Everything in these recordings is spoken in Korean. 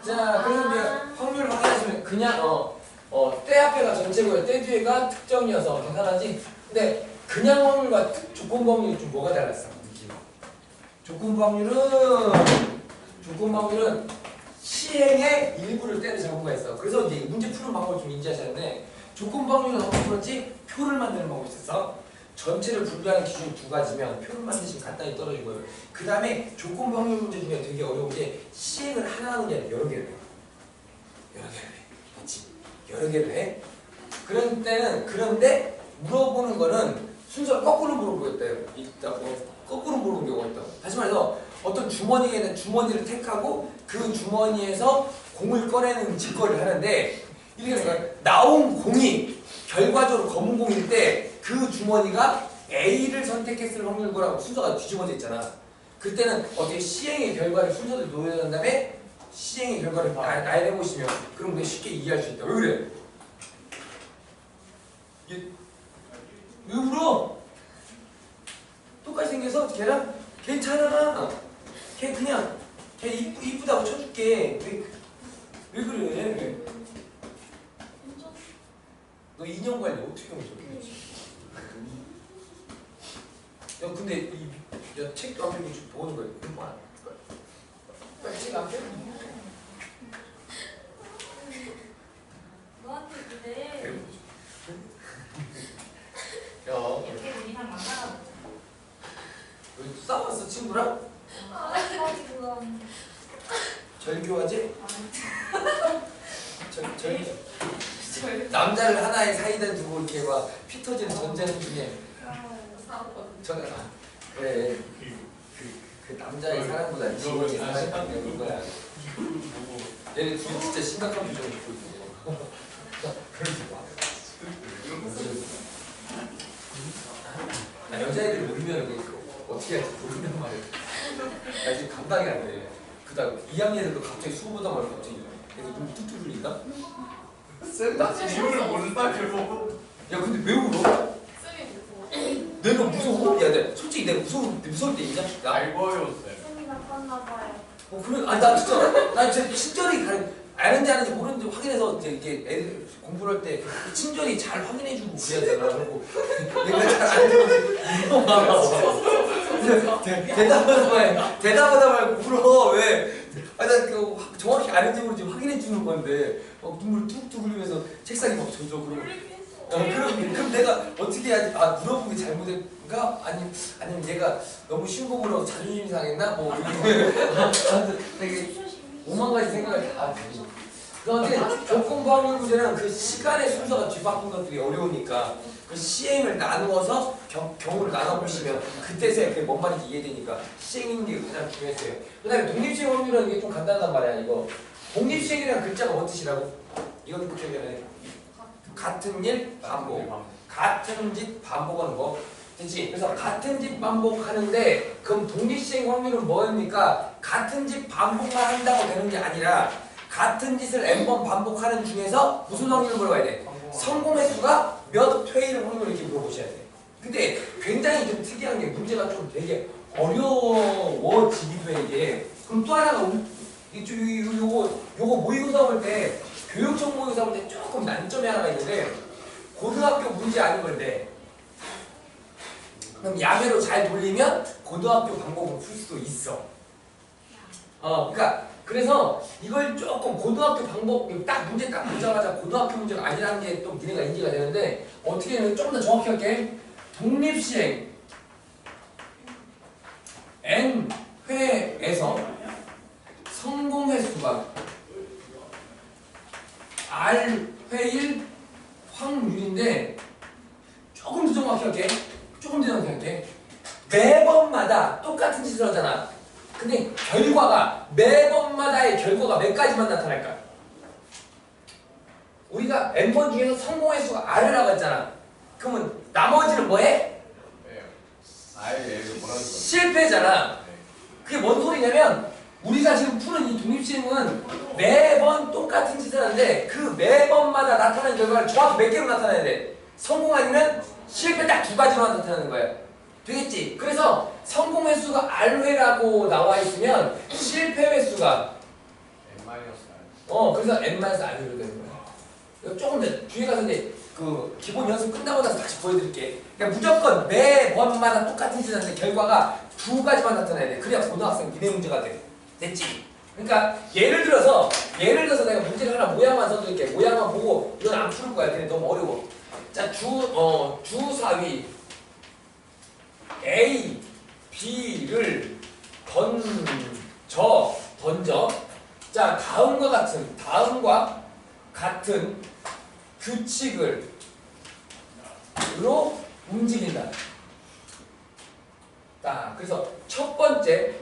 자, 그래서 이제 확률을 확인하시면 그냥 때 앞에가 전체고요. 때 뒤에가 특정이어서 계산하지. 근데 그냥 확률과 조건부 확률이 좀 뭐가 달랐어? 조건부 확률은 시행의 일부를 때려 잡은 있어. 그래서 이제 문제 푸는 방법을 좀 인지하셔야 되는데 조건부 확률은 어떻게 풀었지? 표를 만드는 방법이 있었어. 전체를 분류하는 기준이 두 가지면 표를 만드시면 간단히 떨어지고요. 그 다음에 조건부 확률 문제 중에 되게 어려운 게 시행을 하나 하는 게 아니라 여러 개를 해. 맞지? 여러 개를 해. 그런 때는 그런데 물어보는 거는 순서를 거꾸로 물어보겠다. 거꾸로 물어보는 경우가 있다. 다시 말해서 어떤 주머니에는 주머니를 택하고 그 주머니에서 공을 꺼내는 직거를 하는데 이렇게 나온 공이 결과적으로 검은 공일 때 그 주머니가 A를 선택했을 확률과라고 순서가 뒤집어져 있잖아. 그때는 어떻게 시행의 결과를 순서를 놓여야 한 다음에 시행의 결과를 나열해보시면 그럼 우리가 쉽게 이해할 수 있다. 왜 그래? 왜 울어? 똑같이 생겨서 걔랑 괜찮아. 걔 그냥 걔 이쁘다고 쳐줄게. 왜 그래? 왜? 너 인형 관리 어떻게 하면 좋겠지? 야 근데 야 책도 안 펴고 지금 보는 거야. 공부 안 할 거야. 빨리 책 안 펴. 너한테 그래. 야. 이렇게 우리랑 만나라. 왜 싸웠어 친구랑? 그건. 절교하지? 남자를 하나의 사이다 두고 이렇게 막 피 터지는 전쟁 중에 그래 그 남자의 사랑보다 지금의 사랑이 그런 거야. 얘네 둘이 진짜 심각한 표정을 짓고 있어. 그러지 마. 나 여자애들이 울면 어떻게 할지 모른단 말이야. 나 지금 감당이 안 돼. 그다음 2학년들도 갑자기 수업보다 말고 갑자기 애들 눈 뚝뚝 흘린다? 나 지금 이유를 모른다 결국. 야 근데 왜 울어? 내가 무서워? 야, 솔직히 내가 무서울 때 있냐? 알고요 쌤. 쌤이 나빴나봐요. 그래? 아니 나 진짜 친절히 아는지 아는지 모르는지 확인해서 이제 이렇게 애들 공부를 할 때 친절히 잘 확인해주고 그래야 되나. 그리고 내가 잘 안 들어서 대답하다 말고 울어. 왜? 아니 나 정확히 아는지 모르는지 확인해주는 건데 눈물 뚝뚝 흘리면서 책상에 막 젖어. 그럼 내가 어떻게 해야지? 물어본 게 잘못했는가? 아니면 얘가 너무 쉬운 거 물어서 자존심 상했나? 뭐 되게 오만 가지 생각을 다 하지. 그런데 조건부 확률 문제는 그 시간의 순서가 뒤바뀐 것들이 어려우니까 그 시행을 나누어서 경우를 나눠보시면 그때서야 그게 뭔 말인지 이해되니까 시행인 게 가장 중요했어요. 그 다음에 독립시행 확률은 이게 좀 간단한 말이야. 이거 독립시행이라는 글자가 뭔 뜻이라고? 이건 꼭 기억해야 돼. 같은 일 반복. 같은 짓 반복하는 거. 됐지? 그래서 같은 짓 반복하는데 그럼 독립시행 확률은 뭐입니까? 같은 짓 반복만 한다고 되는 게 아니라 같은 짓을 n번 반복하는 중에서 무슨 확률을 물어봐야 돼? 성공 횟수가 몇 회일 확률을 이렇게 물어보셔야 돼. 근데 굉장히 좀 특이한 게 문제가 좀 되게 어려워지기도 해 이게. 그럼 또 하나가 요거 모의고사 볼 때 교육청 모의고사 볼 때 조금 난점이 하나가 있는데 고등학교 문제 아닌 건데 그럼 야매로 잘 돌리면 고등학교 방법을 풀 수도 있어. 그러니까 그래서 이걸 조금 고등학교 방법 딱 문제 딱 보자마자 고등학교 문제가 아니라는 게 또 니네가 인지가 되는데 어떻게 하면 조금 더 정확히 할게. 독립시행 N회에서 성공 횟수가 R회일 확률인데 조금 더 정확히 할게. 매번마다 똑같은 짓을 하잖아. 근데 결과가 매번마다의 결과가 몇 가지만 나타날까? 우리가 n번 중에서 성공 횟수가 R이라고 했잖아. 그러면 나머지는 뭐해? 실패잖아. 그게 뭔 소리냐면 우리가 지금 푸는 이 독립시행은 매번 똑같은 짓을 하는데 그 매번마다 나타나는 결과를 정확히 몇 개로 나타나야 돼? 성공 아니면 실패 딱 두 가지만 나타나는 거야. 되겠지? 그래서 성공 횟수가 R회라고 나와 있으면 실패 횟수가 그래서 n-r로 되는 거야. 이거 조금 더 뒤에 가서 이제 그 기본 연습 끝나고 나서 다시 보여드릴게. 그러니까 무조건 매번마다 똑같은 짓을 하는데 결과가 두 가지만 나타나야 돼. 그래야 고등학생 미래 문제가 돼. 됐지? 그러니까 예를 들어서 내가 문제를 하나 모양만 써드릴게. 모양만 보고 이건 안 풀 거야. 근데 너무 어려워. 자, 주사위 A, B를 던져. 자, 다음과 같은 규칙으로 움직인다. 자, 그래서 첫 번째,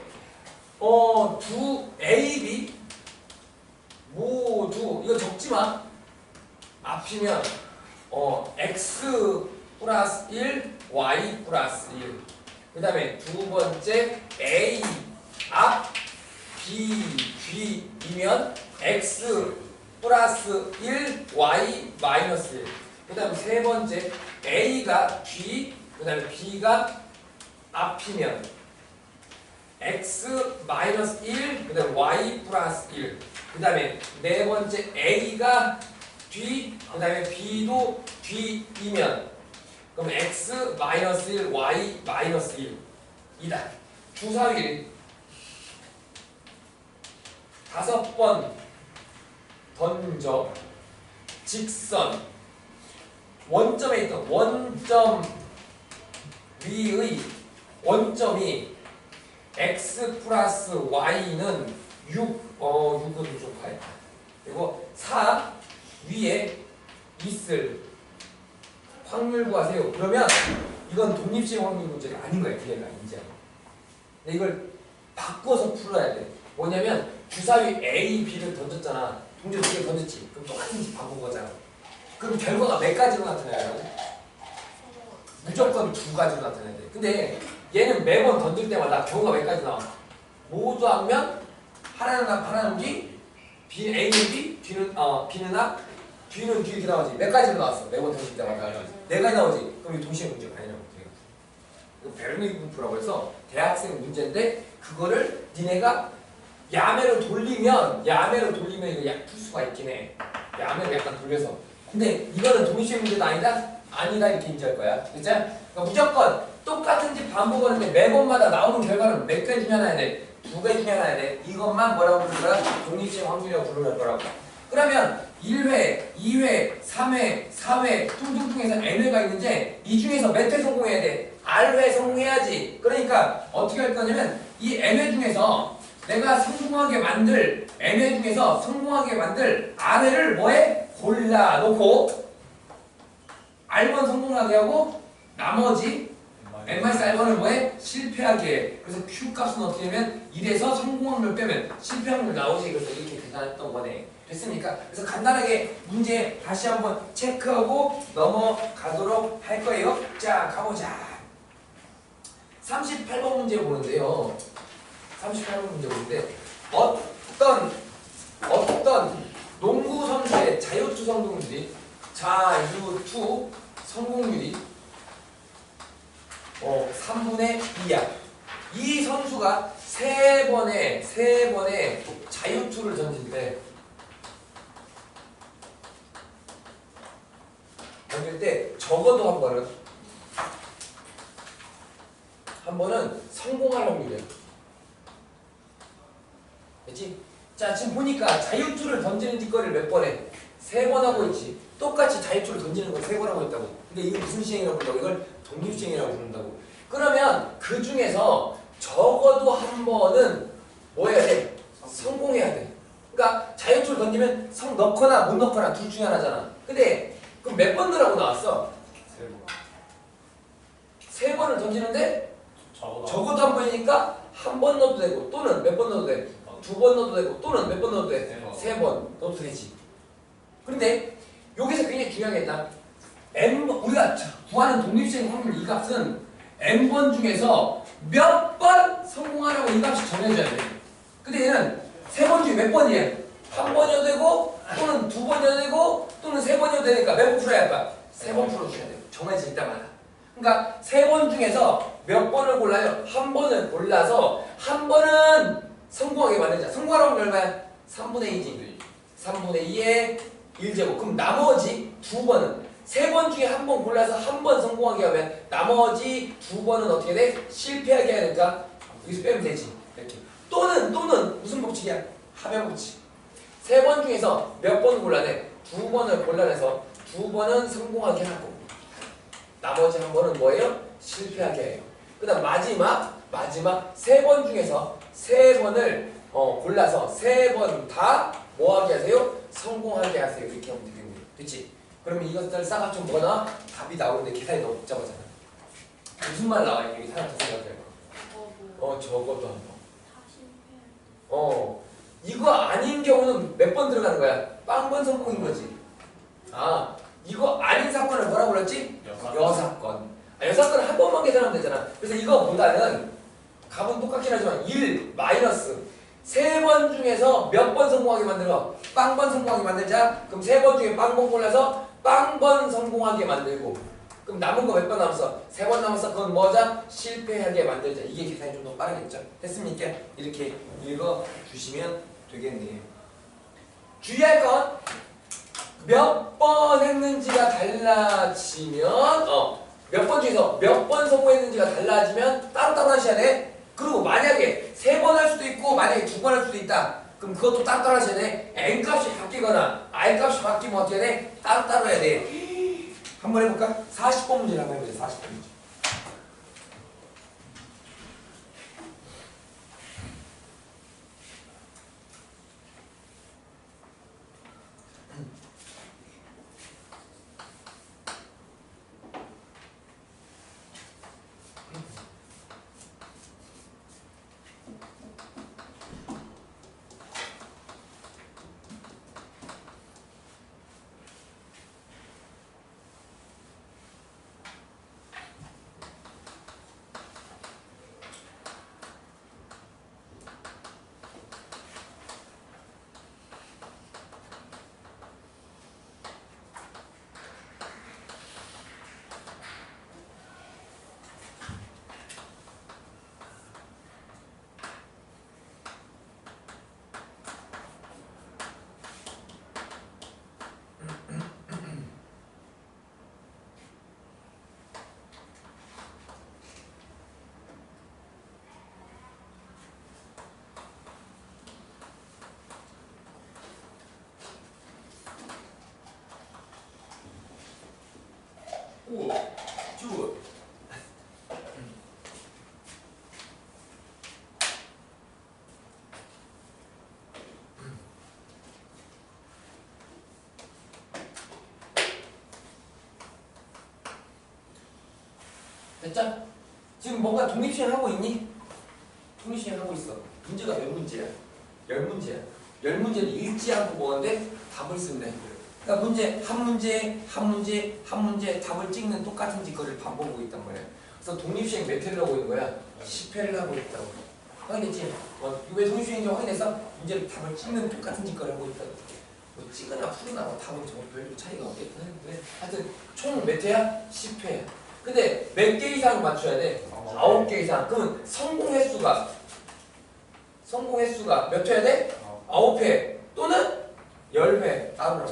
A, B 모두 이거 적지 마. 앞이면 X 플러스 1, Y 플러스 1. 그 다음에 두 번째 A 앞 B 뒤이면 X 플러스 1, Y 마이너스 1. 그 다음에 세 번째 A가 뒤, 그 다음에 B가 앞이면 X 마이너스 1, 그 다음에 Y 플러스 1. 그 다음에 네 번째 A가 뒤, 그 다음에 B도 뒤이면 그럼 X 마이너스 1, Y 마이너스 1 이다. 주사위를 5번 던져 직선 원점에 있던 원점 위의 원점이 X 플러스 Y는 6은 좀 봐야 돼. 그리고 4 위에 있을 확률 구하세요. 그러면 이건 독립식 확률 문제가 아닌 거야. 기회가 이제. 근데 이걸 바꿔서 풀어야 돼. 뭐냐면 주사위 A, B를 던졌잖아. 동전 2개 던졌지. 그럼 똑같은 식 바꾼 거잖아. 그럼 결과가 몇 가지로 나타나야 하고? 무조건 2가지로 나타나야 돼. 근데 얘는 매번 던질 때마다 경우가 몇 가지 나와? 모두 하면 하나는 앞, 하나는 뒤, A는 뒤, B는 앞, 뒤는 뒤 이렇게 나오지. 몇 가지로 나왔어? 매번 던질 때마다. 4가지 나오지. 그럼 이거 동시에 문제가 아니라고. 이거 베르누이 분포라고 해서 대학생 문제인데 그거를 니네가 야매로 돌리면 이거 풀 수가 있긴 해. 야매로 약간 돌려서. 근데 이거는 동시에 문제도 아니다? 아니다 이렇게 인지할 거야. 그치? 그러니까 무조건 똑같은 집 반복하는데 매번마다 나오는 결과는 몇 개 중에 하나야 돼? 2개 중에 하나야 돼. 이것만 뭐라고 부를 거야? 독립性확률이라고 부르는 거라고. 그러면 1회, 2회, 3회, 4회 퉁퉁퉁 해서 n회가 있는데 이 중에서 몇 회 성공해야 돼? r회 성공해야지. 그러니까 어떻게 할 거냐면 이 n회 중에서 내가 성공하게 만들 n회 중에서 성공하게 만들 r회를 뭐해? 골라놓고 r번 성공하게 하고 나머지 n-r번을 뭐해? 실패하게 해. 그래서 q 값은 어떻게 하면 1에서 성공 확률 빼면 실패 확률 나오지. 그래서 이렇게 계산했던 거네. 됐습니까? 그래서 간단하게 문제 다시 한번 체크하고 넘어가도록 할 거예요. 자, 가보자. 38번 문제 보는데요. 38번 문제 보는데 어떤 농구 선수의 자유투 성공률이 성공률이 3분의 2야. 이 선수가 세 번의 자유투를 던질 때 적어도 한 번은 성공할 확률이야. 그렇지? 자, 지금 보니까 자유투를 던지는 뒷거리를 몇 번 해? 3번 하고 있지. 똑같이 자유투를 던지는 걸 3번 하고 있다고. 근데 이걸 무슨 시행이라고 부른다고? 이걸 독립시행이라고 부른다고. 그러면 그 중에서 적어도 한 번은 뭐 해야 돼? 성공해야 돼. 그러니까 자유투를 던지면 넣거나 못 넣거나 둘 중에 하나잖아. 근데 그럼 몇 번 넣으라고 나왔어? 3번을 던지는데 적어도 한 번이니까 한 번 넣어도 되고 또는 몇 번 넣어도 돼? 2번 넣어도 되고 또는 몇 번 넣어도 돼? 3번 넣어도 되지. 그런데 여기서 굉장히 중요한 게 있다. 우리가 구하는 독립시행 확률 이 값은 n번 중에서 몇 번 성공하라고 이 값이 정해져야 돼. 근데 얘는 3번 중에 몇 번이야? 한 번이어도 되고 또는 2번이어도 되고 또는 3번이어도 되니까 몇 번 풀어야 할까? 3번 풀어줘야 돼. 정해져 있다마다. 그러니까 3번 중에서 몇 번을 골라요? 한 번을 골라서 한 번은 성공하게 만들자. 성공하라고 얼마야? 3분의 2지. 3분의 2의 1제곱. 그럼 나머지 두 번은 세 번 중에 한 번 골라서 한 번 성공하게 하면 나머지 두 번은 어떻게 돼? 실패하게 해야 되니까 여기서 빼면 되지. 이렇게. 또는 무슨 법칙이야? 합의 법칙. 세 번 중에서 몇 번 골라내? 두 번을 골라내서 두 번은 성공하게 하고 나머지 한 번은 뭐예요? 실패하게 해요. 그 다음 마지막 세 번 중에서 세 번을 골라서 세 번 다 뭐하게 하세요? 성공하게 하세요. 이렇게 하면 되겠네요. 그치? 그러면 이것들 싸가지고 뭐가 나와? 답이 나오는데 계산이 너무 복잡하잖아. 무슨 말 나와요? 여기 하나 더 생각해봐. 적어도 한 번. 이거 아닌 경우는 몇 번 들어가는 거야? 빵번 성공인 거지. 이거 아닌 사건을 뭐라고 그랬지? 여사건. 여사건은 한 번만 계산하면 되잖아. 그래서 이거보다는 값은 똑같긴 하지만 1 마이너스 세 번 중에서 몇 번 성공하게 만들어? 빵번 성공하게 만들자. 그럼 세 번 중에 빵번 골라서 빵번 성공하게 만들고 그럼 남은 거 몇 번 남았어? 세 번 남았어. 그건 뭐자? 실패하게 만들자. 이게 계산이 좀 더 빠르겠죠? 됐습니까? 이렇게 읽어주시면 되겠네요. 주의할 건 몇 번 했는지가 달라지면 몇 번 중에서 몇 번 성공했는지가 달라지면 따로따로 하셔야 돼. 그리고 만약에 세 번 할 수도 있고 만약에 두 번 할 수도 있다. 그럼 그것도 따로따로 하셔야 돼. n값이 바뀌거나 r값이 바뀌면 어떻게 해야 돼? 따로따로 해야 돼. 한번 해볼까? 40번 문제를 한번 해보자. 40번 문제. 오, 쭉. 됐죠? 지금 뭔가 독립시행 하고 있니? 독립시행 하고 있어. 문제가 몇 문제야? 10문제야. 10문제를 읽지 않고 뭐는데 답을 쓴다. 그러니까 한 문제 답을 찍는 똑같은 짓거리를 반복하고 있단 말이야. 그래서 독립시행 몇 회를 하고 있는 거야? 10회를 하고 있다고. 확인했지? 왜 독립시행인지 확인해서 문제를 답을 찍는 똑같은 짓거리를 하고 있다고. 뭐 찍으나 풀으나 답은 정말 별 차이가 없겠긴 한데 하여튼 총 몇 회야? 10회야. 근데 몇 개 이상 맞춰야 돼? 9개 이상. 그러면 성공 횟수가 몇 회야 돼? 9회 또는 10회 따로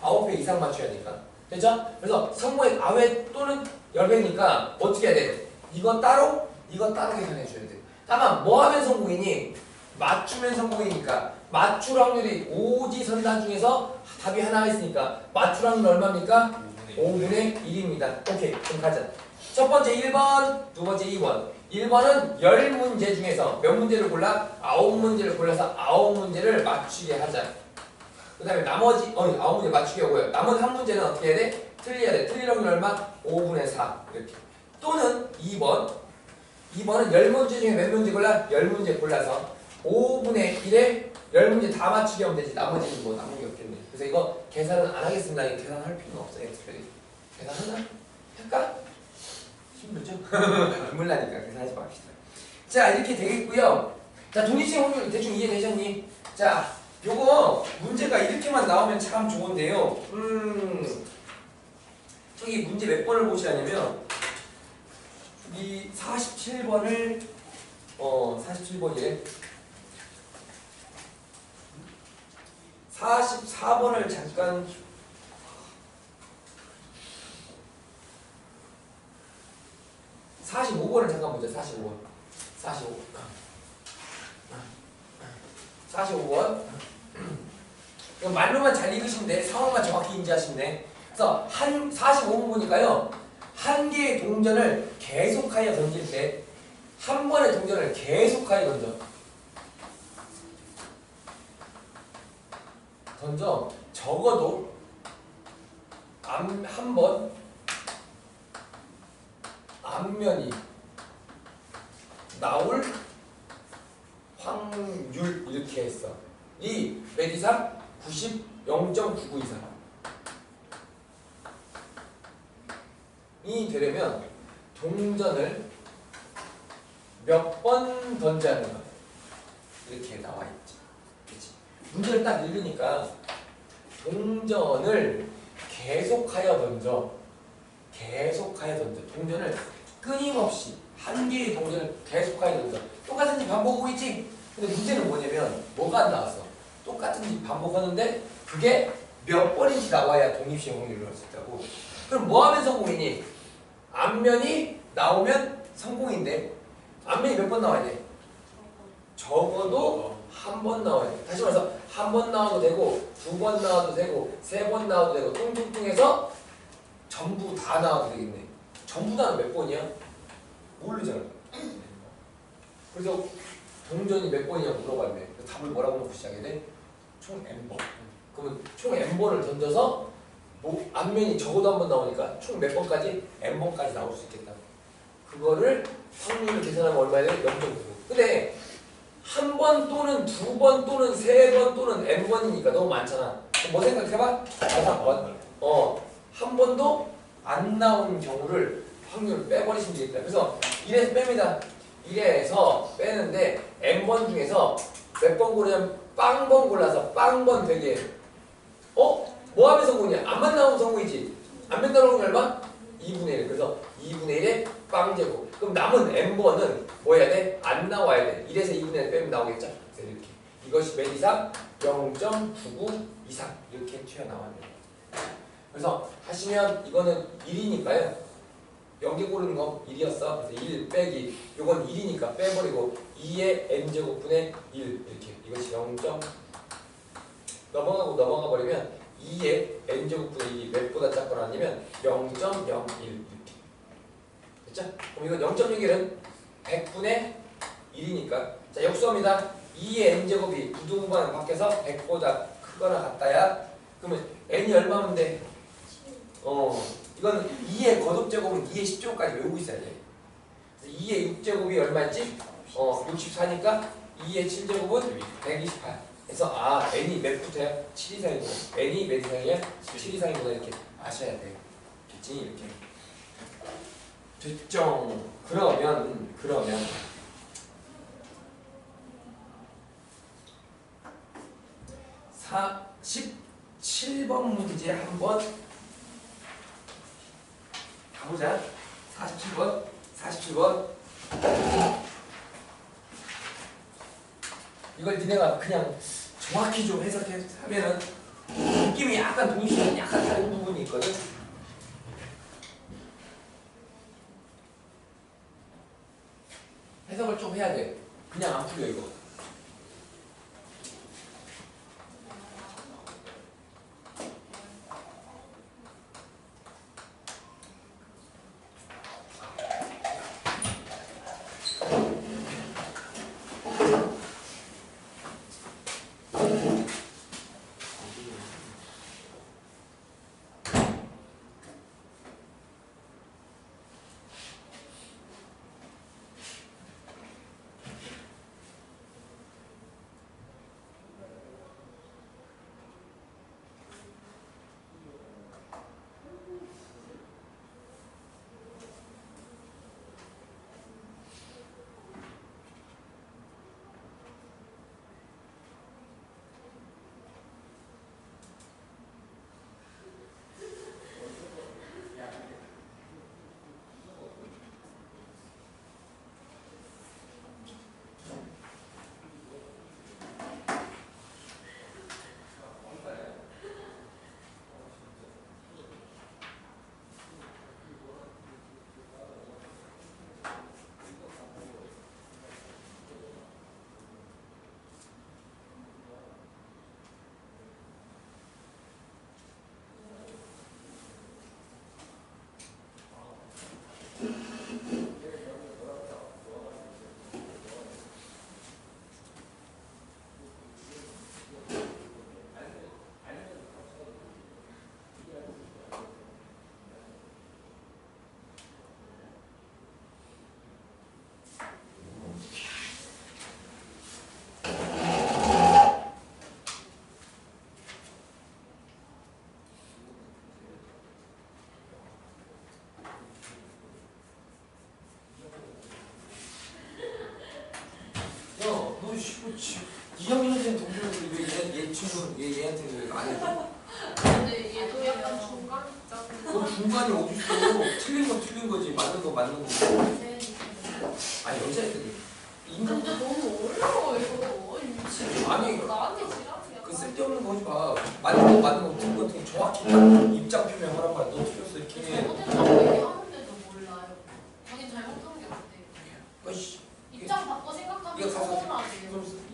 9회 이상 맞춰야 되니까. 됐죠? 그래서 성공의 9회 또는 10회니까 어떻게 해야 돼? 이거 따로 계산해 줘야 돼. 다만 뭐 하면 성공이니? 맞추면 성공이니까 맞출 확률이 오지선단 중에서 답이 하나 있으니까 맞출 확률 얼마입니까? 5분의 1입니다. 오케이, 그럼 가자. 첫 번째 1번, 두 번째 2번. 1번은 10문제 중에서 몇 문제를 골라? 9문제를 골라서 9문제를 맞추게 하자. 그 다음에 나머지 9문제 맞추게 하고요. 남은 한 문제는 어떻게 해야 돼? 틀려야 돼. 틀릴 확률 얼마? 5분의 4 이렇게. 또는 2번은 10문제 중에 몇 문제 골라? 10문제 골라서 5분의 1에 10문제 다 맞추게 하면 되지. 나머지는 뭐 남은 게 없겠네. 그래서 이거 계산은 안 하겠습니다. 이거 계산할 필요는 없어요. 특별히. 계산하나? 할까? 힘들죠? 눈물 나니까 계산하지 맙시다. 자, 이렇게 되겠고요. 자, 독립시행 확률 대충 이해되셨니? 자, 요거 문제가 이렇게만 나오면 참 좋은데요. 저기 문제 몇 번을 보시냐면 이 47번을 47번이래. 44번을 잠깐 45번을 잠깐 보자. 45번. 45번. 이거 말로만 잘 읽으시면 돼. 상황만 정확히 인지하시면 돼. 그래서 45번 보니까요. 한 개의 동전을 계속하여 던질 때 한 번의 동전을 계속하여 던져 적어도 한 번 앞면이 나올 확률 이렇게 했어. 이 몇 이상? 0.99 이상. 이 되려면 동전을 몇 번 던져야 하는 거야. 이렇게 나와 있지. 그치? 문제를 딱 읽으니까 동전을 계속하여 던져. 동전을 끊임없이 한 개의 동전을 계속하여 던져. 똑같은 집 반복하고 있지? 근데 문제는 뭐냐면 뭐가 안 나왔어? 똑같은 집 반복하는데 그게 몇 번인지 나와야 독립시험 확률을 할 수 있다고. 그럼 뭐 하면 성공이니? 앞면이 나오면 성공인데 앞면이 몇 번 나와야 돼? 적어도 한 번 나와야 돼. 다시 말해서 한 번 나와도 되고 두 번 나와도 되고 세 번 나와도 되고 뚱뚱뚱 해서 전부 다 나와도 되겠네. 전부 다는 몇 번이야? 모르잖아. 그래서 동전이 몇 번이냐고 물어봤네. 답을 뭐라고 놓고 시작해야 돼? 총 n번. 그러면 총 n번을 던져서 뭐 앞면이 적어도 한 번 나오니까 총 몇 번까지? n번까지 나올 수 있겠다. 그거를 확률을 계산하면 얼마야 돼? 0.9. 근데 한 번 또는 두 번 또는 세 번 또는 n번이니까 너무 많잖아. 뭐 생각해봐? 5번. 한 번도 안 나온 경우를 확률 빼버리시면 되겠다. 그래서 1에서 뺍니다. 1에서 빼는데 n번 중에서 몇 번 고르냐면 빵번 골라서 빵번 되게 뭐 하면 성공이냐? 안만 나오면 성공이지. 안만 나오는 게 얼마? 2분의 1. 그래서 2분의 1에 빵제곱. 그럼 남은 n번은 뭐 해야 돼? 안 나와야 돼. 1에서 2분의 1 빼면 나오겠죠? 그래서 이렇게. 이것이 몇 이상? 0.99 이상. 이렇게 튀어나왔네요. 그래서 하시면 이거는 1이니까요. 0개 고르는 거 1이었어. 그래서 1 빼기. 요건 1이니까 빼버리고 2의 n제곱분의 1 이렇게. 이것이 0. 넘어가 버리면 2의 n제곱분의 1이 몇보다 작거나 아니면 0.01 이렇게. 됐죠? 그럼 이건 0.01은 100분의 1이니까. 자, 역수합니다. 2의 n제곱이 부등호반 밖에서 100보다 크거나 같다야. 그러면 n이 얼마면 돼? 이건 2의 거듭제곱은 2의 10제곱까지 외우고 있어야 돼. 2의 6제곱이 얼마였지? 64니까 2의 7제곱은 128. 그래서 n이 몇부터야? 7 이상이고 n이 몇 이상이야? 7 이상이구나 이렇게 아셔야 돼. 됐지? 이렇게. 됐죠? 그러면 17번 문제 한번 가보자. 47번. 이걸 니네가 그냥 정확히 좀 해석하면은 느낌이 약간 동시에 약간 다른 부분이 있거든. 해석을 좀 해야 돼. 그냥 안 풀려 이거. 이형민 선생님 동료인데 왜얘 친구는 얘한테 왜 안 해줘? 근데 얘도 약간 중간 입장. 그 중간이 어딨어? 틀린 거 틀린 거지, 맞는 거 맞는 거. 아니 여자애들이 인간 근데 너무 어려워 이거. 아니, 나한테 지랄이야. 그 쓸데없는 거 하지 마. 맞는 거 틀린 거 같은 거 정확히 딱 입장 표명하란 말이야. 너 틀렸어 이렇게. 잘못했다고 얘기하는데도 몰라요. 자긴 잘못한 게 없대. 어이씨. 입장 바꿔 생각하면 이거 가서 서운하지.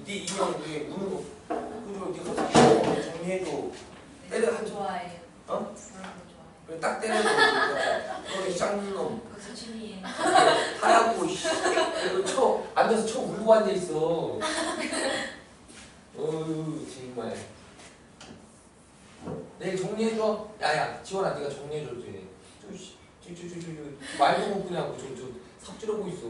네 인형 왜 우는 거? 그리고 네가 가서 정리해줘. 때려 한 줘. 좋아해요. 어? 그런 거 좋아해. 그래 딱 때려줘. 너이 짱놈. 그 사진이. 하라고 씨. 그리고 앉아서 쳐 울고 앉아 있어. 어휴 정말. 내일 정리해줘. 야야 지원아 네가 정리해줘 돼. 저 말도 못 그냥 저 삽질하고 있어.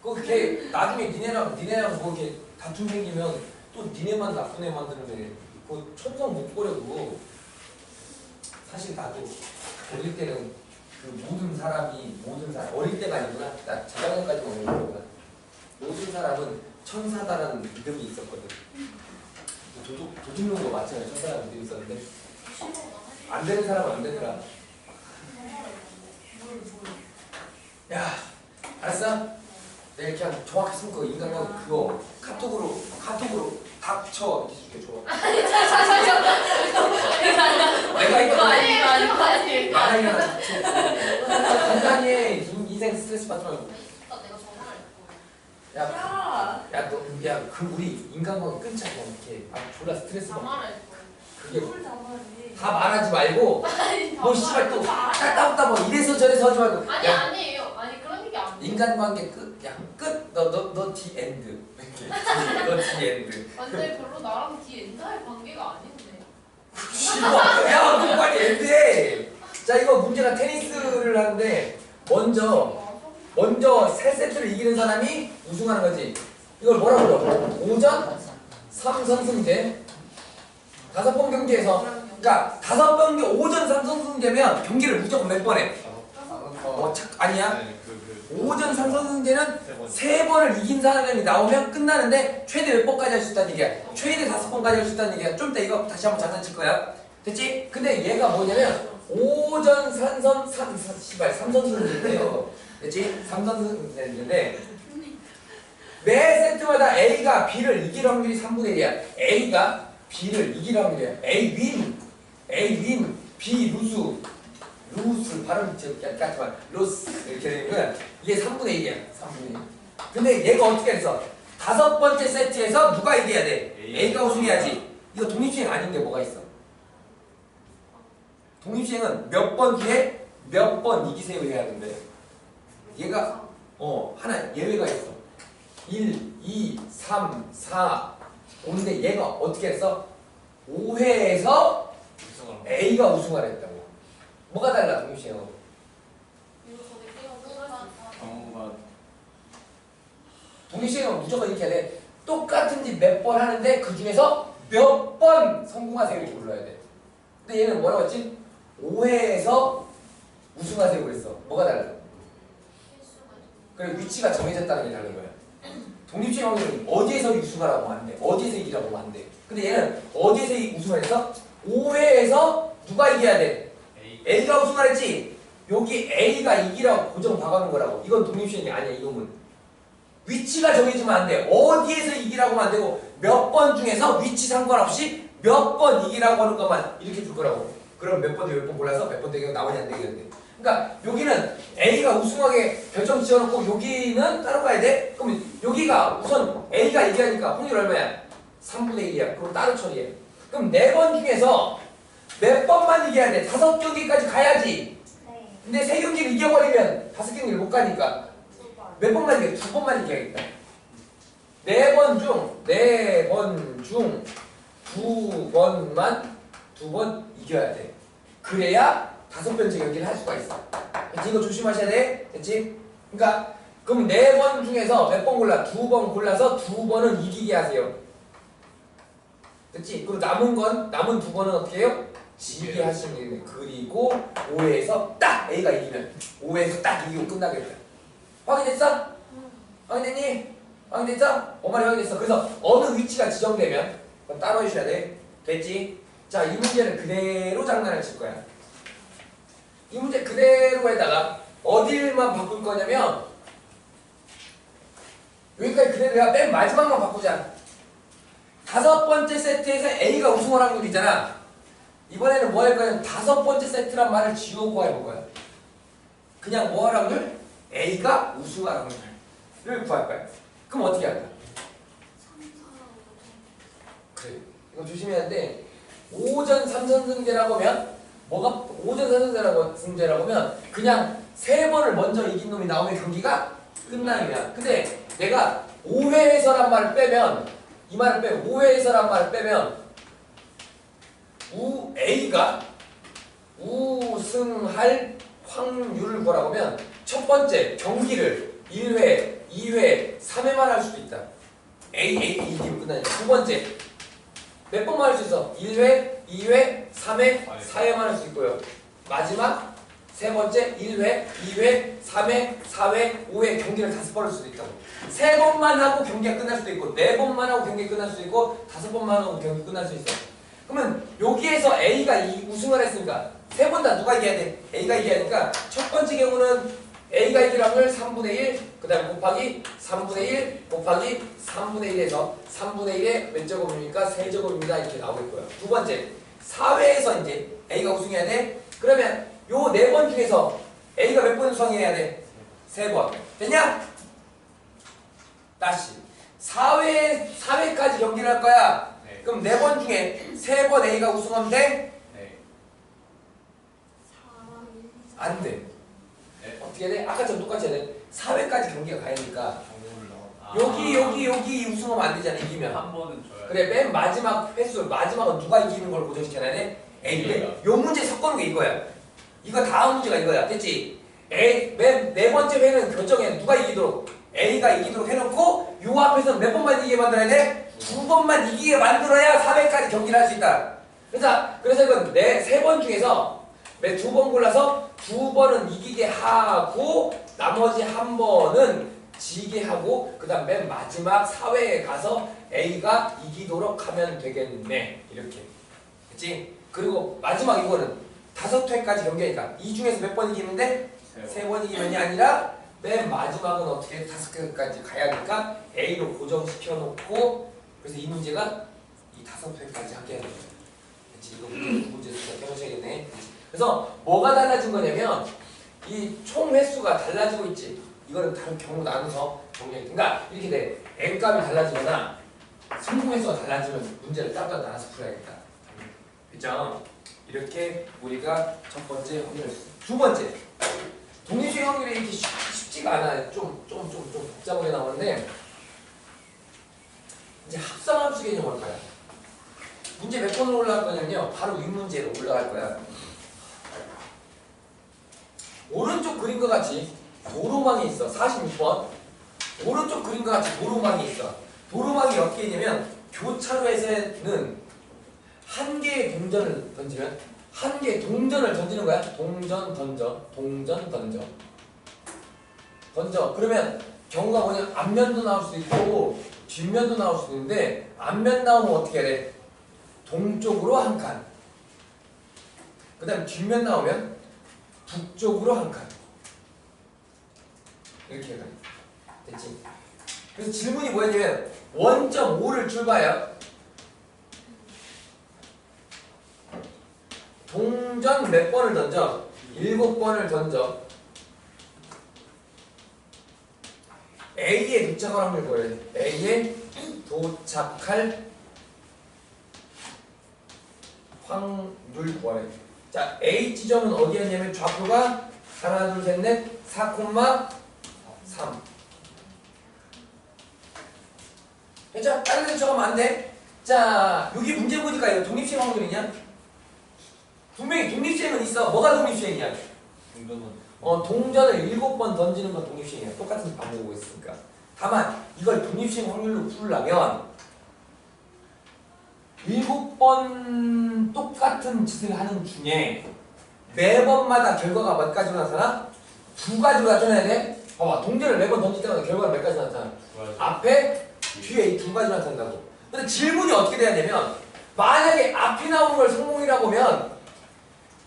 그걔 나중에 니네랑 뭐 이렇게 다툼 생기면 또 니네만 나쁜 애 만드는 그 천성 못 버려 그거. 사실 나도 어릴 때는 그 모든 사람 어릴 때가 아니구나. 나 자장년까지만 오는 거구나. 모든 사람은 천사다라는 믿음이 있었거든. 도둑놈 거 맞잖아요. 천사라는 믿음이 있었는데 안 되는 사람은 안 되더라. 야 알았어? 내가 그냥 정확히 쓴 거 인간관 그거 카톡으로 닥쳐 이렇게 줘. 내가 이거 아니. 말하기나 닥쳐. 간단히 해. 인생 스트레스 받지 말고. 내가 전화할 거야. 야 그 우리 인간관계 끊자 그냥 이렇게. 아 졸라 스트레스 받고. 전화할 거야. 그게 뭘 담아야지. 다 말하지 말고. 너 씨발 또 따따따 뭐 이래서 저래서 하지 말고. 아니 야, 아니에요. 아니 그런 얘기 안 해. 인간관계 끝. 야 끝. 너 디 엔드. 너 디 엔드. 근데 별로 나랑 뒤 엔다의 관계가 아닌데. 야, 너 빨리 엔드해. 자, 이거 문제가 테니스를 하는데 먼저 세 세트를 이기는 사람이 우승하는 거지. 이걸 뭐라 불러? 5전 3선승제. 5번 경기에서 그러니까 5번 5전 3선승제면 경기를 무조건 몇 번 해? 아니야. 네, 5전 3선승제는 3번을 이긴 사람이 나오면 끝나는데 최대 몇 번까지 할 수 있다는 얘기야. 최대 5번까지 할 수 있다는 얘기야. 좀 이따 이거 다시 한번 장난칠 거야. 됐지? 근데 얘가 뭐냐면 5전 3선승제인데요. 됐지? 3선승제인데 매 세트마다 A가 B를 이길 확률이 3분의 1이야. A가 B를 이길 확률이야. A win, B 루스 발음 같지만 로스 이렇게 되면 이게 3분의 1이야. 3분의 1. 근데 얘가 어떻게 했어? 5번째 세트에서 누가 이겨야 돼? A가 우승해야지. 이거 독립시행 아닌데 뭐가 있어? 독립시행은 몇 번 기회 몇 번 이기세요 해야 된대. 얘가 하나 예외가 있어. 1, 2, 3, 4, 5인데 얘가 어떻게 했어? 5회에서 A가 우승을 했다고. 뭐가 달라 독립시행하고? 독립시행은 무조건 이렇게 해야 돼. 똑같은 짓 몇 번 하는데 그 중에서 몇 번 성공하세요 이렇게 불러야 돼. 근데 얘는 뭐라고 했지? 5회에서 우승하세요 그랬어. 뭐가 달라? 그래 위치가 정해졌다는 게 다른 거야. 독립시행 확률은 어디에서 우승하라고 하면 안 돼. 어디에서 이기라고 하면 안 돼. 근데 얘는 어디에서 우승을 했어? 5회에서 누가 이겨야 돼? A가 우승을 했지. 여기 A가 이기라고 고정 박아놓은 거라고. 이건 독립시행이 아니야. 이놈은 위치가 정해지면 안 돼. 어디에서 이기라고 하면 안 되고 몇 번 중에서 위치 상관없이 몇 번 이기라고 하는 것만 이렇게 줄 거라고. 그럼 몇 번 골라서 몇 번 되게 나오냐 안 되겠는데. 그러니까 여기는 A가 우승하게 결정 지어놓고 여기는 따로 가야 돼? 그러면 여기가 우선 A가 이기하니까 확률 얼마야? 3분의 1이야. 그럼 따로 처리해. 그럼 4번 중에서 몇 번만 이겨야 돼? 5경기까지 가야지. 근데 3경기를 이겨버리면 5경기를 못 가니까 몇 번만 이겨? 2번만 이겨야겠다. 4번 중 2번만 2번 이겨야 돼. 그래야 5번째 경기를 할 수가 있어. 됐지? 이거 조심하셔야 돼. 됐지? 그러니까 그럼 4번 중에서 몇 번 골라? 2번 골라서 2번은 이기게 하세요. 됐지? 그리고 남은 2번은 어떻게 해요? 지게 하시면 되겠네. 그리고 5회에서 딱 A가 이기면 5회에서 딱 이기고 끝나겠다. 확인됐어? 확인됐니? 확인됐죠? 엄마리 확인됐어. 그래서 어느 위치가 지정되면 그건 따로 해주셔야 돼. 됐지? 자, 이 문제는 그대로 장난을 칠 거야. 이 문제 그대로에다가 어딜만 바꿀 거냐면 여기까지 그대로야. 맨 마지막만 바꾸자. 5번째 세트에서 A가 우승할 확률이잖아. 이번에는 뭐 할 거냐면 5번째 세트란 말을 지우고 해볼 거야. 그냥 뭐 할 확률? A가 우승할 확률을 구할 거야. 그럼 어떻게 할까? 3, 4, 5. 그래. 이거 조심해야 돼. 5전 3선승제라고 하면 뭐가 5전 3선승제라고 하면 그냥 3번을 먼저 이긴 놈이 나오면 경기가 끝나는 거야. 근데 내가 5회에서란 말을 빼면 이 말을 빼면 5회에서란 말을 빼면 A가 우승할 확률을 구하라고 하면 첫 번째 경기를 1회, 2회, 3회만 할 수도 있다. A 이기면 끝나니까. 두 번째 몇 번만 할 수 있어? 1회, 2회, 3회, 4회만 할 수 있고요. 마지막 세 번째 1회, 2회, 3회, 4회, 5회 경기를 5번 할 수도 있다고. 3번만 하고 경기가 끝날 수도 있고 4번만 하고 경기가 끝날 수도 있고 5번만 하고 경기 끝날 수 있어. 그러면 여기에서 A가 우승을 했으니까 3번 다 누가 이겨야 돼? A가 이겨야 하니까 첫 번째 경우는 A가 이길 확률 3분의 1, 그 다음에 곱하기 3분의 1, 곱하기 3분의 1에서 3분의 1에 몇 제곱입니까? 3제곱입니다. 이렇게 나오겠고요. 두 번째, 4회에서 이제 A가 우승해야 돼? 그러면 요 4번 중에서 A가 몇 번 우승해야 돼? 3번. 됐냐? 다시. 4회까지 경기를 할 거야. 네. 그럼 4번 중에 3번 A가 우승하면 돼? 네. 4, 1, 4. 안 돼. 네. 어떻게 해야 돼? 아까처럼 똑같이 해야 돼. 4회까지 경기가 가야 되니까 정보를 넣어. 여기 우승하면 안 되잖아. 이기면. 한 번은 줘야 그래, 맨 마지막 횟수, 마지막은 누가 이기는 걸 고정시켜야 돼? A인데 요 문제 섞어놓은 게 이거야. 이거 다음 문제가 이거야. 됐지? 맨 4번째 회는 결정해. 누가 이기도록 A가 이기도록 해놓고 요 앞에서 몇 번만 이기게 만들어야 돼? 2번만 이기게 만들어야 4회까지 경기를 할 수 있다. 그래서 이건 3번 중에서 매 2번 골라서 2번은 이기게 하고 나머지 한 번은 지게 하고 그 다음 맨 마지막 4회에 가서 A가 이기도록 하면 되겠네. 이렇게. 그치? 그리고 마지막 이거는 5회까지 경기하니까 이 중에서 몇 번 이기는데? 3번 이기면이 아니라 맨 마지막은 어떻게 5회까지 가야 하니까 A로 고정시켜 놓고 그래서 이 문제가 이 5회까지 하게 하는 거예요. 그치? 이거 문제에서 배우셔야겠네. 그래서 뭐가 달라진 거냐면 이 총 횟수가 달라지고 있지. 이거는 다른 경우 나눠서 정리해. 그러니까 이렇게 돼. N값이 달라지거나 승부 횟수가 달라지면 문제를 따로 나눠서 풀어야겠다. 그죠? 이렇게 우리가 첫 번째 확률을 했어요. 두 번째. 독립식 확률이 이렇게 쉽지가 않아요. 좀 복잡하게 나오는데 이제 합성함수 개념 올 거야. 문제 몇 번으로 올라갈 거냐면요. 바로 윗문제로 올라갈 거야. 오른쪽 그림과 같이 도로망이 있어. 46번. 오른쪽 그림과 같이 도로망이 있어. 도로망이 어떻게 있냐면 교차로에서는 한 개의 동전을 던지면 한 개의 동전을 던지는 거야. 동전 던져. 동전 던져. 던져. 그러면 경우가 뭐냐? 앞면도 나올 수도 있고 뒷면도 나올 수도 있는데 앞면 나오면 어떻게 해야 돼? 동쪽으로 한 칸. 그 다음 뒷면 나오면 북쪽으로 한 칸. 이렇게 해가지고. 됐지? 그래서 질문이 뭐였냐면 원점 5를 출발해요. 동전 몇 번을 던져? 7번을 던져. A에 도착할 확률 뭐예요? A에 도착할 확률 구하래. 자, A 지점은 어디였냐면 좌표가 하나, 둘, 셋, 넷, 4,3. 자, 다른 데 적으면 안 돼. 자, 여기 문제 보니까 이거 독립시행 확률이냐? 분명히 독립시행은 있어. 뭐가 독립시행이야? 동전을 7번 던지는 건 독립시행이야. 똑같은 방법을 있으니까. 다만 이걸 독립시행 확률로 풀려면 7번 똑같은 짓을 하는 중에 매번마다 결과가 몇 가지로 나타나? 2가지로 나타나야 돼? 봐봐, 동전을 매번 던질 때마다 결과가 몇 가지 나타나? 2가지. 앞에 뒤에 이 두 가지 나타난다고. 근데 질문이 어떻게 돼야 되냐면 만약에 앞이 나오는 걸 성공이라고 보면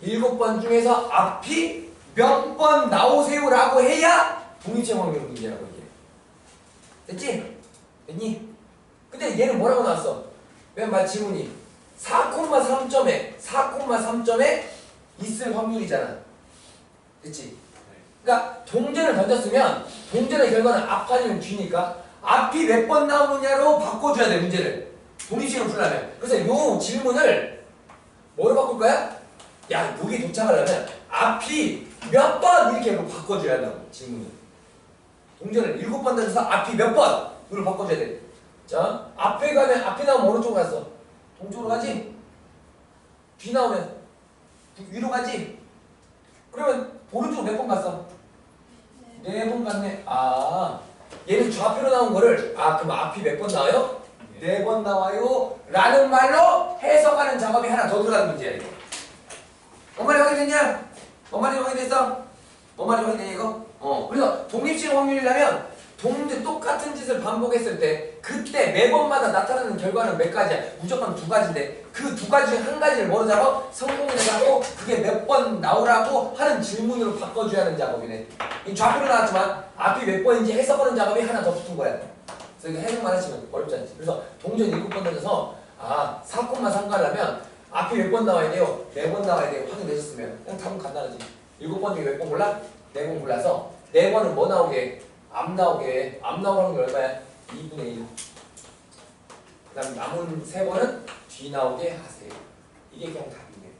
7번 중에서 앞이 몇 번 나오세요라고 해야 독립체 확률 문제라고 이게. 됐지? 됐니? 근데 얘는 뭐라고 나왔어? 맨 질문이 4,3점에 있을 확률이잖아. 됐지? 그러니까 동전을 던졌으면 동전의 결과는 앞 아니면 뒤니까 앞이 몇 번 나오느냐로 바꿔줘야 돼 문제를. 독립식으로 풀려면. 그래서 요 질문을 뭐로 바꿀 거야? 야 여기 도착하려면 앞이 몇 번 이렇게 바꿔줘야 한다고 질문을. 동전을 7번 던져서 앞이 몇 번으로 바꿔줘야 돼. 자 앞에 가면 앞에 나오면 어느 쪽으로 갔어? 동쪽으로 가지? 뒤 나오면 위로 가지? 그러면 오른쪽 몇 번 갔어? 4번 갔네. 아 얘는 좌표로 나온 거를 그럼 앞이 몇 번 나와요? 4번 나와요 라는 말로 해석하는 작업이 하나 더 들어가는 문제야 이거. 엄마리 확인됐냐? 엄마리 확인됐어? 엄마리 확인되냐 이거? 그래서 독립식 확률이라면 똑같은 짓을 반복했을 때 그때 매번마다 나타나는 결과는 몇 가지야? 무조건 2가지인데 그 2가지 중 한 가지를 뭐로 잡아? 성공을 해갖고 그게 몇 번 나오라고 하는 질문으로 바꿔줘야 하는 작업이네. 이 좌표로 나왔지만 앞이 몇 번인지 해석하는 작업이 하나 더 붙은 거야. 그래서 이거 해석만 하시면 어렵지 않지. 그래서 동전 7번 던져서 4,3 가려면 앞이 몇 번 나와야 돼요? 4번 나와야 돼요. 확인되셨으면 그냥 답은 간단하지. 7번 중에 몇 번 골라? 4번 골라서 4번은 뭐 나오게? 앞 나오게. 앞 나오는 게 얼마야? 2분의 1. 그 다음 남은 3번은 뒤 나오게 하세요. 이게 그냥 답이에요.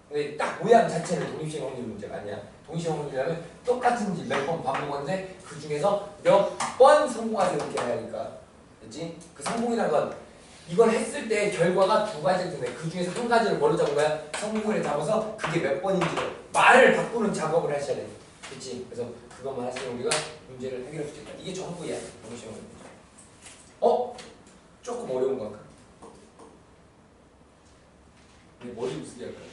근데 딱 모양 자체는 독립식 확률 문제가 아니야. 독립식 확률이라면 똑같은 지 몇 번 반복하는데 그 중에서 몇 번 성공하세요 이렇게 해야 하니까. 그치? 그 성공이라는 건 이걸 했을 때 결과가 2가지일 텐데 그 중에서 한 가지를 뭐로 잡은 거야? 성공을 잡아서 그게 몇 번인지로 말을 바꾸는 작업을 하셔야 돼. 그치? 그래서 그것만 하시면 우리가 문제를 해결할 수 있다. 이게 전부야. 독립식 확률 문제. 조금 어려운 거 할까? 머리 좀 쓰게 할까요?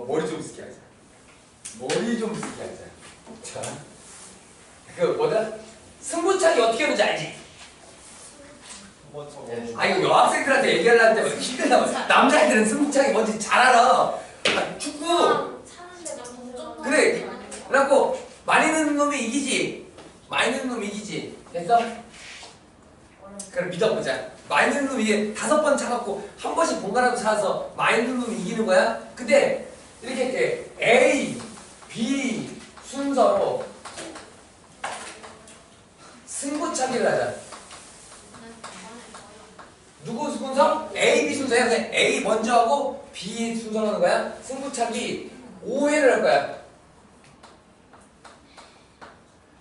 머리 좀 쓰게 하자. 머리 좀 쓰게 하자. 자, 그 뭐다? 승부차기 어떻게 하는지 알지? 이거 여학생들한테 얘기하려는 때 힘들다. 남자애들은 승부차기 뭔지 잘 알아. 축구. 그래. 그래갖고 많이 넣는 놈이 이기지. 많이 넣는 놈이 이기지. 됐어? 그럼 믿어보자. 많이 넣는 놈이 이게 5번 차갖고 한 번씩 번갈아서 차서 많이 넣는 놈이 이기는 거야. 근데 이렇게 A, B 순서로 승부차기를 하자. 누구 순서? A, B 순서야. 그냥 A 먼저 하고 B 순서로 하는 거야. 승부차기 5회를 할 거야.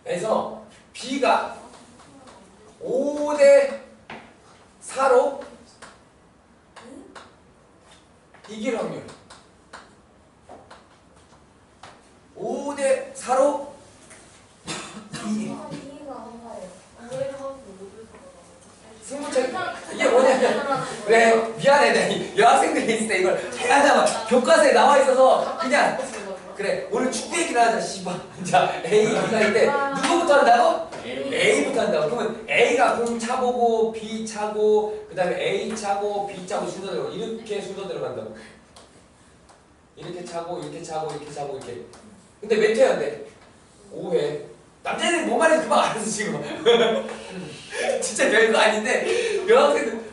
그래서 B가 5대 4로 이길 확률 5대 4로 승부차기 이게 뭐냐면 그래 미안해 내가 여학생들이 있을 때 이걸 해야 하다가 교과서에 나와 있어서 그냥 그래 오늘 축구 얘기를 하자 씨발. 자 A, B가 있는데 누구부터 한다고? A부터 한다고. 그러면 A가 공 차보고 B 차고 그 다음에 A 차고 B 차고 순서대로 이렇게 순서대로 간다고. 이렇게 차고 이렇게 차고 이렇게 차고 이렇게. 근데 몇 회야 돼? 5회. 남자애들이 뭔 말인지 그만 알아서 지금. 진짜 별거 아닌데 여학생들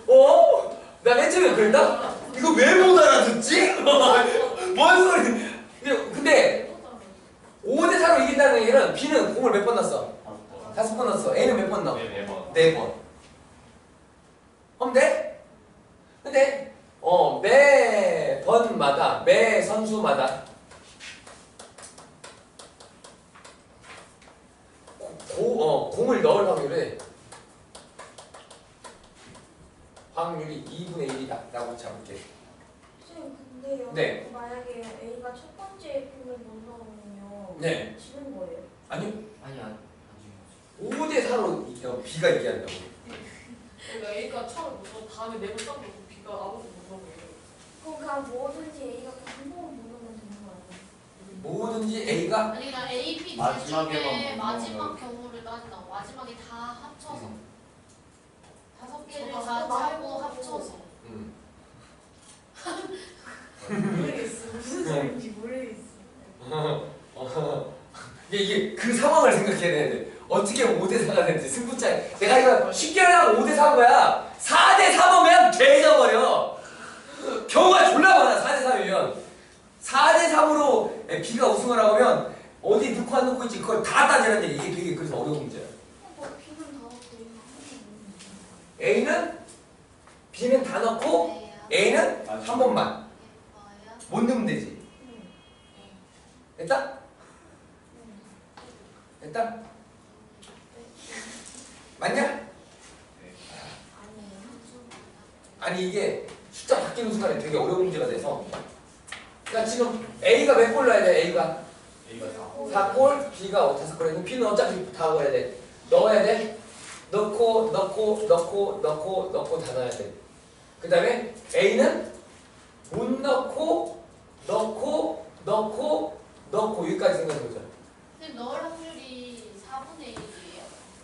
나 맨 처음에 그랬다? 이거 왜 못 알아듣지? 뭔 소리. 근데 5대 4로 이긴다는 얘기는 B는 공을 몇 번 넣었어? 5번 넣었어. A는 몇 번 넣어? 4번. 그럼 돼? 근데 매 번마다 매 선수마다 공을 넣을 확률이 2분의 1이다 라고 잡을게. 선생님 근데요. 네. 만약에 A가 첫 번째 공을 못 넣으면요. 네. 지는 거예요? 아니요. 아니야. 5대 4로 B가 이겨야 한다고. 그러니까 A가 처음 못 다음에 네번 딱 넣고 B가 아무것도 못 넣은 거예요. 그럼 뭐든지 A가 반복을 못 넣으면 되는 거 아니에요? 뭐든지 A가 아니 그러니까 A, B 둘 마지막에만 중에 못 마지막 넣으면 경우를 따진다. 마지막에 다 합쳐서 다섯 개를 저거 다 하나 짜고 하고. 합쳐서. 모르겠어. 무슨 소리인지 모르겠어. 이게 그 상황을 생각해야 되는데 어떻게 5대4가 되는지 승부차 내가 이거 쉽게 하려고 5대4한 거야. 4대3 오면 개져버려. 경우가 졸라 많아. 4대3이면 4대3으로 B가 우승을 하면 어디 넣고 안 넣고 있지 그걸 다 따지는 얘기. 이게 되게 그래서 어려운 문제야. B는 다 없대. A는 B는 다 넣고 A는 한 번만 못 넣으면 되지. 됐다? 됐다? 맞냐? 아니에요. 아니 이게 숫자 바뀌는 순간에 되게 어려운 문제가 돼서 그러니까 지금 A가 몇 골 넣어야 돼? A가 A가 4. 4골, B가 5골 했는데 B는 어차피 다 넣어야 돼. 넣어야 돼. 넣고 다 넣어야 돼. 그 다음에 A는 못 넣고 여기까지 생각해보자. 선생님 넣을 확률이 4분의 1이에요?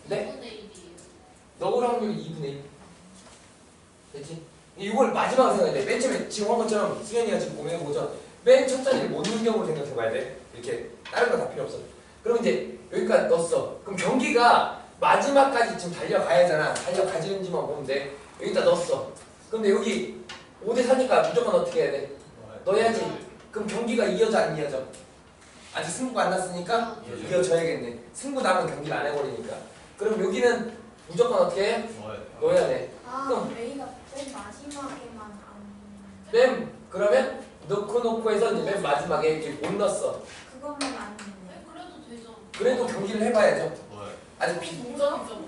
네? 2분의 1이에요? 넣을 확률이 2분의 1. 됐지? 이걸 마지막에 생각해야 돼. 맨 처음에 지금 한 것처럼 승현이가 지금 고민해보자. 맨 첫 자리를 못 넣는 경우를 생각해봐야 돼. 이렇게 다른 거 다 필요 없어. 그럼 이제 여기까지 넣었어. 그럼 경기가 마지막까지 지금 달려가야 하잖아. 달려가지는지만 보면 돼. 여기다 넣었어. 근데 여기 5대4니까 무조건 어떻게 해야 돼? 넣어야지. 그럼 경기가 이어져 안 이어져? 아직 승부가 안 났으니까 이어져야겠네. 승부 나면 경기를 안 해버리니까. 그럼 여기는 무조건 어떻게 해? 넣어야 돼. 그럼 A가 맨 마지막에만 안. 그러면 넣고 해서 이제 맨 마지막에 이렇게 못 넣었어. 그것만 안 네, 되네. 그래도 되죠. 그래도 경기를 해봐야죠. 아직 동전이죠.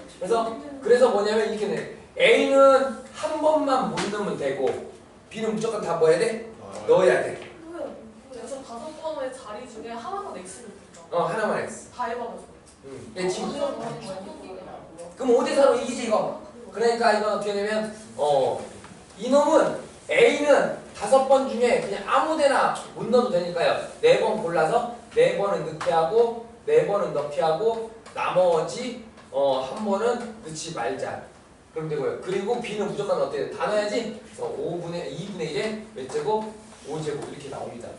그래서 뭐냐면 이렇게 돼. A는 한 번만 못 넣으면 되고 B는 무조건 다 뭐 해야 돼? 넣어야 돼. 그래서 5번의 자리 중에 하나만 X를 붙여. 하나만 X. 다 해봐가지고. 네, 지금 어, 그럼 5대4로 이기지 이거. 그러니까 이건 어떻게 되면 이놈은 A는 5번 중에 그냥 아무데나 못 넣어도 되니까요. 4번 골라서 4번은 넣게 하고 4번은 넣게 하고 나머지 한 번은 넣지 말자. 그럼 되고요. 그리고 B는 무조건 어떻게 다 넣어야지. 2분의 1에 몇 제곱? 5제곱 이렇게 나옵니다.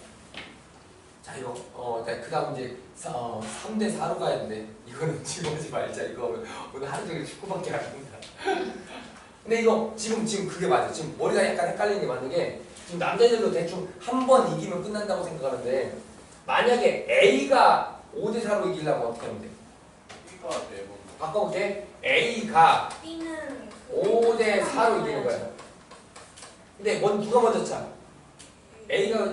자 이거 그 다음 이제 3대4로 가야 되는데 이거는 지금 하지 말자. 이거 오늘 하루 종일 축구밖에 안 합니다. 근데 이거 지금 그게 맞아. 지금 머리가 약간 헷갈리는 게 맞는 게 지금 남자들도 대충 한 번 이기면 끝난다고 생각하는데 만약에 A가 5대4로 이기려면 어떻게 하면 돼? B가 4번. 바꿔볼게. A가 B는 5대4로 이기는 거야. 근데 누가 먼저 차? A가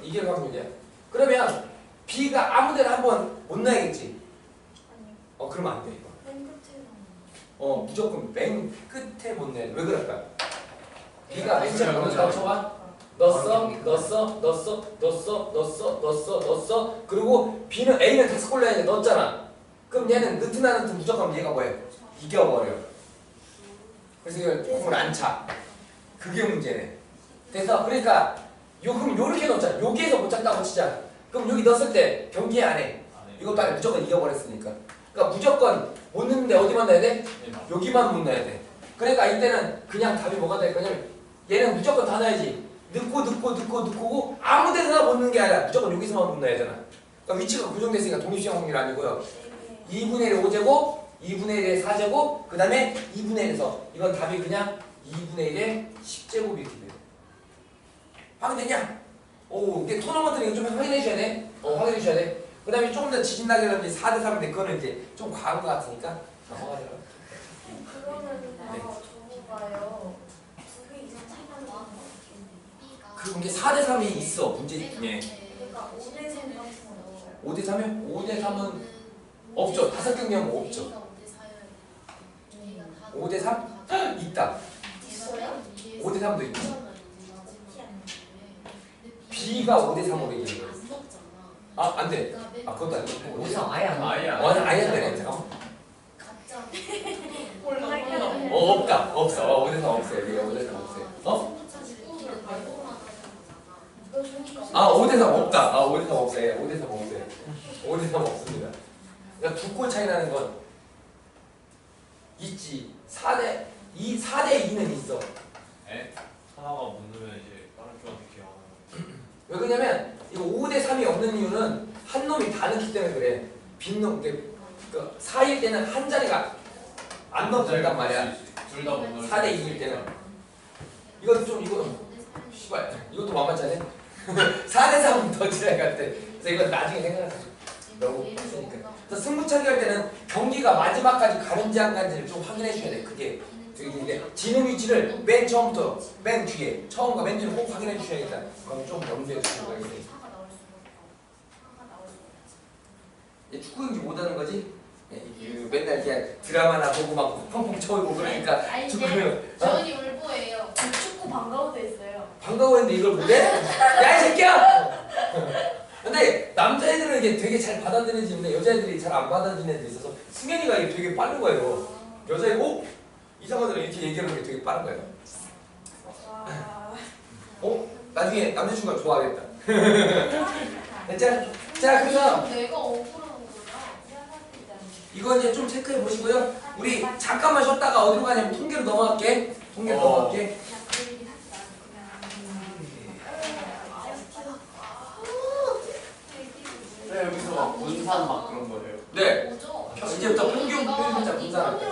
이길 확률이야. 그러면 B가 아무데나 한 번 못 넣어야겠지. 아니, 그러면 안 돼 이거. 맨 끝에만. 무조건 맨 끝에 못 내야 돼. 왜 그럴까? B가 맨 처음에 먼저 쳐봐. 넣었어. 그리고 B는 A는 5골 넣어야 돼. 넣었잖아. 그럼 얘는 넣든 무조건 얘가 뭐해? 이겨버려. 그래서 이걸 공을 안 차. 그게 문제네. 그래서 그러니까 그럼 요렇게 넣자. 여기에서 못 찼다고 치자. 그럼 여기 넣었을 때 경기 안 해. 이것도 아니 무조건 이겨버렸으니까. 그러니까 무조건 못 넣는데 어디만 넣어야 돼? 여기만 못 넣어야 돼. 그러니까 이때는 그냥 답이 뭐가 될 거냐면 얘는 무조건 다 넣어야지. 넣고 아무 데서나 못 넣는 게 아니라 무조건 여기서만 못 넣어야 되나. 그러니까 위치가 고정됐으니까 독립시험 확률 아니고요. 2분의 1에 5제곱, 2분의 1에 4제곱, 그 다음에 2분의 1에서 이건 답이 그냥 2분의 1에 10제곱 이렇게 돼요. 확인되냐? 이게 토너먼트는 좀 확인해 줘야 돼. 확인해 줘야 돼. 그 다음에 조금 더 지진나게 하면 이제 4대3인데 그거는 이제 좀 과한 것 같으니까 넘어가자. 그러면 네. 저거가요. 2개 이상 차이가 나는 거 B가 그럼 이게 4대3이 있어 문제 중에. 그러니까 5대 3 같은 거 넣어요. 5대3이요? 5대3은 없죠. 5경기하면 없죠. 5대3? 있다. 있어요? 5대3도 있죠. 그렇지 않나요? B가 5대3으로 이기는 거예요. 안 돼. 그것도 안 돼. 5대3 아예 안 나와. 아예 아예 안 되네. 잠깐만. 가짜. 몰라요. 없다. 없어. 5대3 없어요. 여기가 5대3 없어요. 이거 주니까. 5대3 없다. 5대3 없어요. 5대3 없어요. 5대3 없습니다. 그러니까 2골 차이 나는 건 있지. 4대 2는 있어. 에? 하나가 못 넣으면 이제 다른 쪽한테 기억하는 왜 그러냐면 이거 5대 3이 없는 이유는 한 놈이 다 넣기 때문에 그래. 빈놈 그 4일 때는 한 자리가 안 넣어도 된단 말이야. 둘다 못 넣을 4대 2일 때는. 이것도 좀 이거는 씨발 이것도 만만치 않네. 4대 3은 더 지나갈 때. 그래서 이건 나중에 생각하자. 너무 빡세니까. 그래서 승부차기 할 때는 경기가 마지막까지 가는지 안 가는지를 좀 확인해 줘야 돼. 그게 되게 지는 위치를 맨 처음부터 맨 뒤에 처음과 맨 뒤를 꼭 확인해 주셔야겠다. 그럼 좀 염두에 두실 수가 있어. 축구 경기 못하는 거지? 그 맨날 그냥 드라마나 보고 막 펑펑 쳐오고 그러니까 아니 축구는 저은이 울보예요. 저 축구 방과후도 있어요. 반가워했는데 이걸 못해? 야 이 새끼야! 근데 남자애들은 이게 되게 잘 받아들여지는데 여자애들이 잘 안 받아들이는 애들이 있어서 승현이가 이게 되게 빠른 거예요. 여자애고 이상하더라 이렇게 얘기하는 게 되게 빠른 거예요. 나중에 남자친구가 좋아하겠다. 자 그래서 내가 억울한 거야. 이거 이제 좀 체크해 보시고요. 우리 잠깐만 쉬었다가 어디로 가냐면 통계로 넘어갈게. 통계로 넘어갈게. 네, 여기서 막 분산 막 그런 거예요. 네. 뭐죠? 이제부터 평균 표현자 분산할 때.